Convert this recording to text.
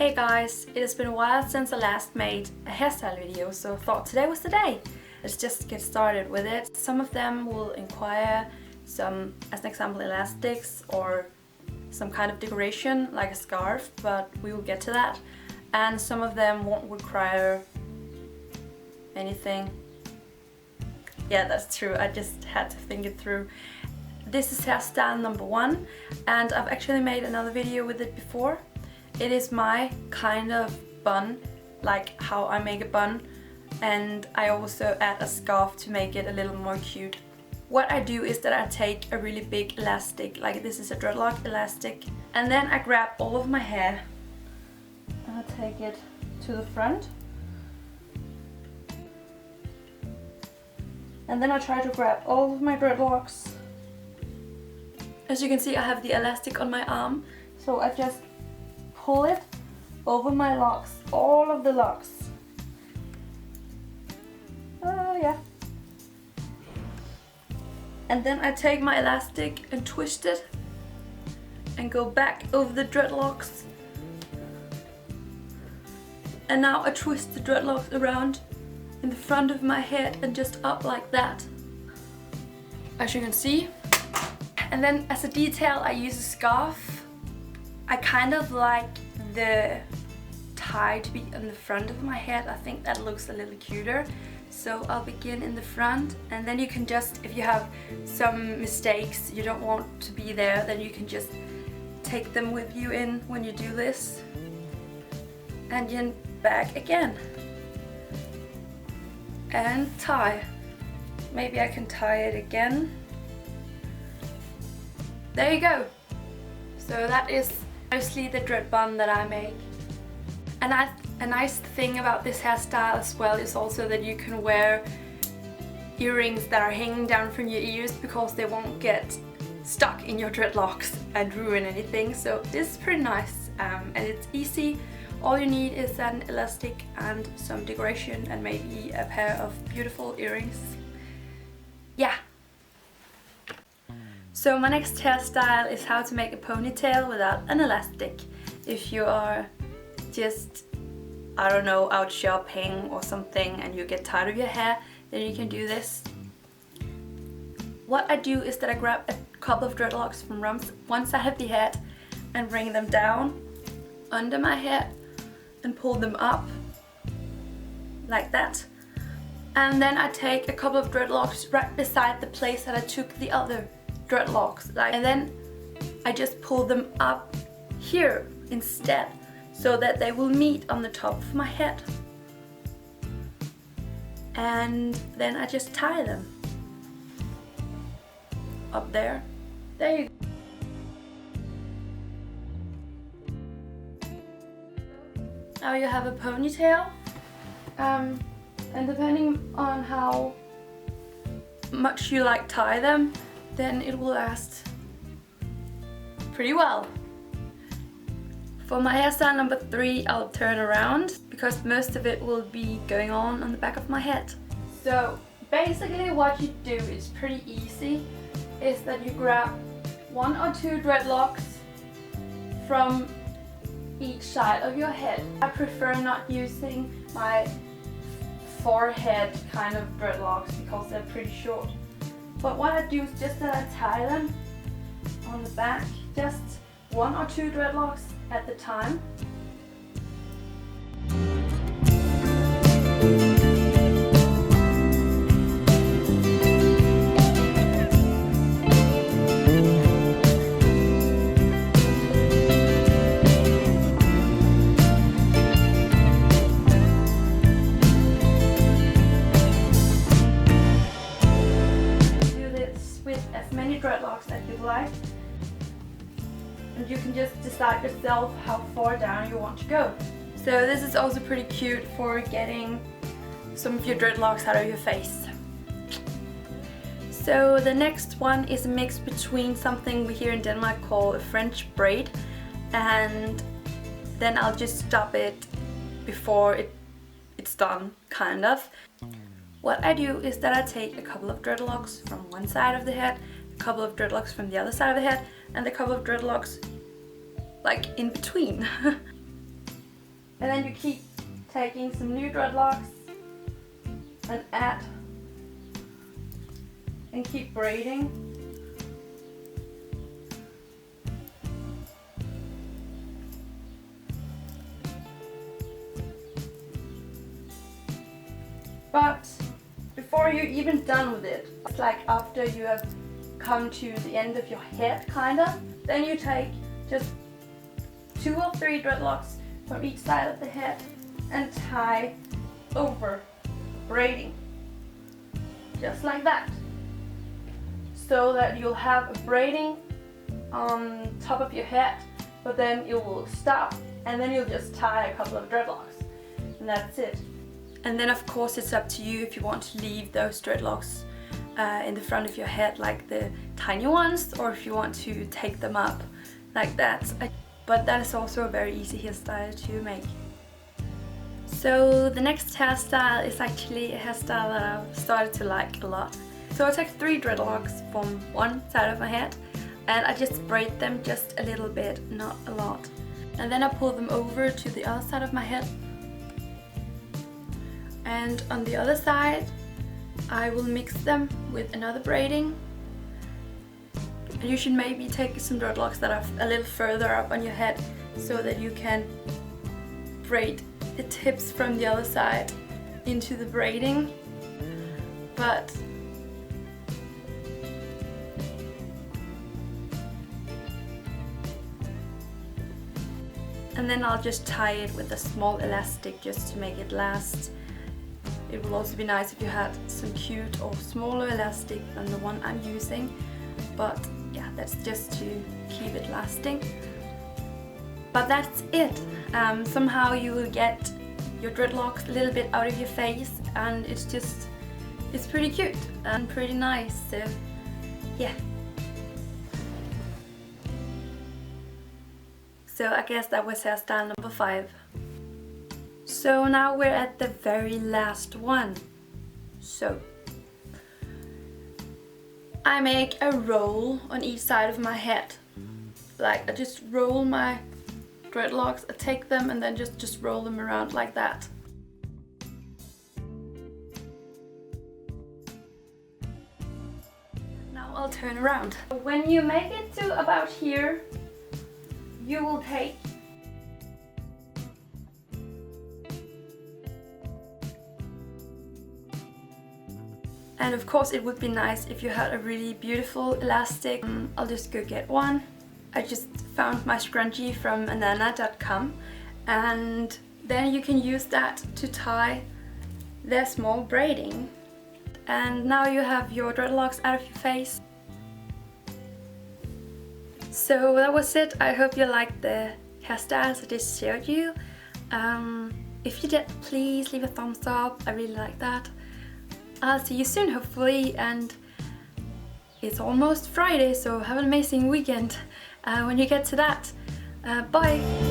Hey guys, it has been a while since I last made a hairstyle video, so I thought today was the day. Let's just get started with it. Some of them will require some, as an example, elastics or some kind of decoration like a scarf, but we will get to that. And some of them won't require anything. Yeah, that's true, I just had to think it through. This is hairstyle number 1, and I've actually made another video with it before. It is my kind of bun, like how I make a bun, and I also add a scarf to make it a little more cute. What I do is that I take a really big elastic, like this is a dreadlock elastic, and then I grab all of my hair and I take it to the front. And then I try to grab all of my dreadlocks. As you can see, I have the elastic on my arm, so I just pull it over my locks, all of the locks. Yeah. And then I take my elastic and twist it and go back over the dreadlocks. And now I twist the dreadlocks around in the front of my head and just up like that, as you can see. And then as a detail I use a scarf. I kind of like the tie to be on the front of my head. I think that looks a little cuter. So I'll begin in the front, and then you can just, if you have some mistakes you don't want to be there, then you can just take them with you in when you do this. And then back again. And tie. Maybe I can tie it again. There you go. So that is mostly the dread bun that I make. And a nice thing about this hairstyle as well is also that you can wear earrings that are hanging down from your ears because they won't get stuck in your dreadlocks and ruin anything. So this is pretty nice, and it's easy. All you need is an elastic and some decoration and maybe a pair of beautiful earrings. Yeah. So my next hairstyle is how to make a ponytail without an elastic. If you are just, I don't know, out shopping or something and you get tired of your hair, then you can do this. What I do is that I grab a couple of dreadlocks from one side of the head and bring them down under my head and pull them up like that. And then I take a couple of dreadlocks right beside the place that I took the other dreadlocks, and then I just pull them up here instead, so that they will meet on the top of my head. And then I just tie them up there. There you go. Now you have a ponytail, and depending on how much you like tie them, then it will last pretty well. For my hairstyle number 3, I'll turn around because most of it will be going on the back of my head. So basically what you do is pretty easy, is that you grab 1 or 2 dreadlocks from each side of your head. I prefer not using my forehead kind of dreadlocks because they're pretty short. But what I do is just that I tie them on the back, just 1 or 2 dreadlocks at the time. Dreadlocks that you like, and you can just decide yourself how far down you want to go. So this is also pretty cute for getting some of your dreadlocks out of your face. So the next one is a mix between something we here in Denmark call a French braid, and then I'll just stop it before it's done, kind of. What I do is that I take a couple of dreadlocks from one side of the head, couple of dreadlocks from the other side of the head, and a couple of dreadlocks like in between. And then you keep taking some new dreadlocks and add and keep braiding. But before you're even done with it, it's like after you have come to the end of your head kinda, then you take just 2 or 3 dreadlocks from each side of the head and tie over, braiding, just like that, so that you'll have a braiding on top of your head, but then it will stop and then you'll just tie a couple of dreadlocks and that's it. And then of course it's up to you if you want to leave those dreadlocks in the front of your head like the tiny ones, or if you want to take them up like that. But that is also a very easy hairstyle to make. So the next hairstyle is actually a hairstyle that I've started to like a lot. So I take 3 dreadlocks from one side of my head and I just braid them just a little bit, not a lot. And then I pull them over to the other side of my head. And on the other side I will mix them with another braiding. And you should maybe take some dreadlocks that are a little further up on your head so that you can braid the tips from the other side into the braiding. But and then I'll just tie it with a small elastic just to make it last. It will also be nice if you had some cute or smaller elastic than the one I'm using, but yeah, that's just to keep it lasting. But that's it. Somehow you will get your dreadlocks a little bit out of your face, and it's pretty cute and pretty nice, so yeah. So I guess that was hairstyle number 5. So now we're at the very last one. So I make a roll on each side of my head. Like I just roll my dreadlocks, I take them and then just roll them around like that. Now I'll turn around. When you make it to about here, you will take and of course it would be nice if you had a really beautiful elastic. I'll just go get one. I just found my scrunchie from anana.com, and then you can use that to tie their small braiding. And now you have your dreadlocks out of your face. So that was it. I hope you liked the hairstyles I just showed you. If you did, please leave a thumbs up. I really like that. I'll see you soon, hopefully, and it's almost Friday, so have an amazing weekend when you get to that. Bye!